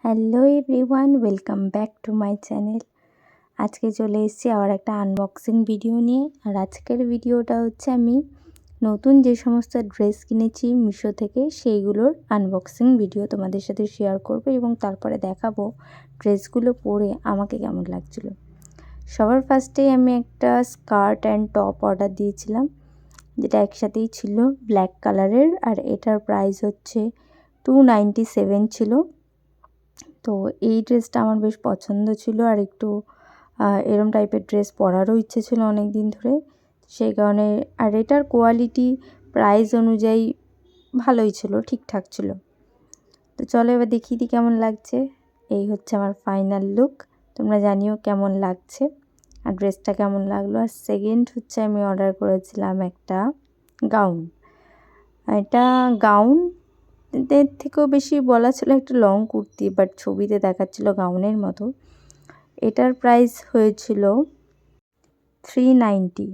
Hello everyone, welcome back to my channel. আজকে চলে এসেছি আবার একটা আনবক্সিং ভিডিও নিয়ে। আর আজকের ভিডিওটা হচ্ছে আমি নতুন যে সমস্ত ড্রেস কিনেছি মিশো থেকে সেইগুলোর আনবক্সিং ভিডিও তোমাদের সাথে শেয়ার করব এবং তারপরে দেখাবো ড্রেসগুলো পরে আমাকে কেমন লাগছিলো। সবার ফার্স্টেই আমি একটা স্কার্ট অ্যান্ড টপ অর্ডার দিয়েছিলাম, যেটা একসাথেই ছিল ব্ল্যাক কালারের, আর এটার প্রাইস হচ্ছে 297 ছিল। তো এই ড্রেসটা আমার বেশ পছন্দ ছিল, আর একটু এরম টাইপের ড্রেস পরারও ইচ্ছে ছিল অনেক দিন ধরে, সেই কারণে। আর এটার কোয়ালিটি প্রাইস অনুযায়ী ভালোই ছিল, ঠিকঠাক ছিল। তো চলো এবার দেখিয়ে দিই কেমন লাগছে। এই হচ্ছে আমার ফাইনাল লুক, তোমরা জানিও কেমন লাগছে আর ড্রেসটা কেমন লাগলো। আর সেকেন্ড হচ্ছে আমি অর্ডার করেছিলাম একটা গাউন। এটা গাউন এর থেকেও বেশি বলা ছিল একটা লং কুর্তি, বাট ছবিতে দেখাচ্ছিল গাউনের মতো। এটার প্রাইস হয়েছিল 390।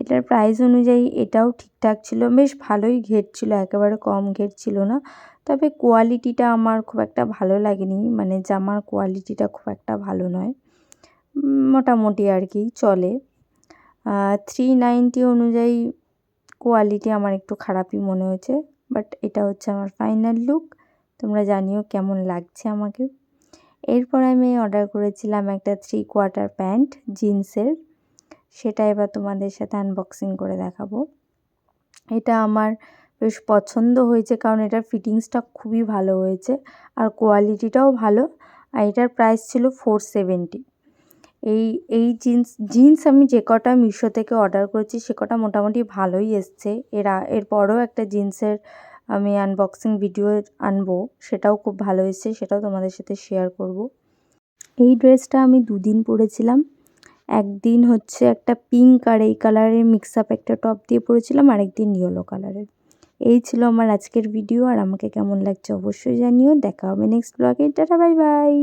এটার প্রাইস অনুযায়ী এটাও ঠিকঠাক ছিল, বেশ ভালোই ঘের ছিল, একেবারে কম ঘের ছিল না। তবে কোয়ালিটিটা আমার খুব একটা ভালো লাগেনি, মানে জামার কোয়ালিটিটা খুব একটা ভালো নয়, মোটামুটি আর কি চলে। 390 অনুযায়ী কোয়ালিটি আমার একটু খারাপই মনে হয়েছে, বাট এটা হচ্ছে আমার ফাইনাল লুক। তোমরা জানিও কেমন লাগছে আমাকে। এরপর আমি অর্ডার করেছিলাম একটা 3/4 প্যান্ট জিন্সের, সেটা এবার তোমাদের সাথে আনবক্সিং করে দেখাবো। এটা আমার বেশ পছন্দ হয়েছে, কারণ এটার ফিটিংসটা খুবই ভালো হয়েছে আর কোয়ালিটিটাও ভালো। আর এটার প্রাইস ছিল 470। এই জিন্স আমি যে কটা মিশো থেকে অর্ডার করেছি সে কটা মোটামুটি ভালোই এসছে। এরপরও একটা জিন্সের আমি আনবক্সিং ভিডিও আনবো, সেটাও খুব ভালো এসছে, সেটাও তোমাদের সাথে শেয়ার করব। এই ড্রেসটা আমি 2 দিন পরেছিলাম। একদিন হচ্ছে একটা পিঙ্ক আর এই কালারের মিক্স আপ একটা টপ দিয়ে পরেছিলাম, আরেকদিন ইয়েলো কালারের। এই ছিল আমার আজকের ভিডিও, আর আমাকে কেমন লাগছে অবশ্যই জানিও। দেখা হবে নেক্সট ব্লগে। Tata, bye bye.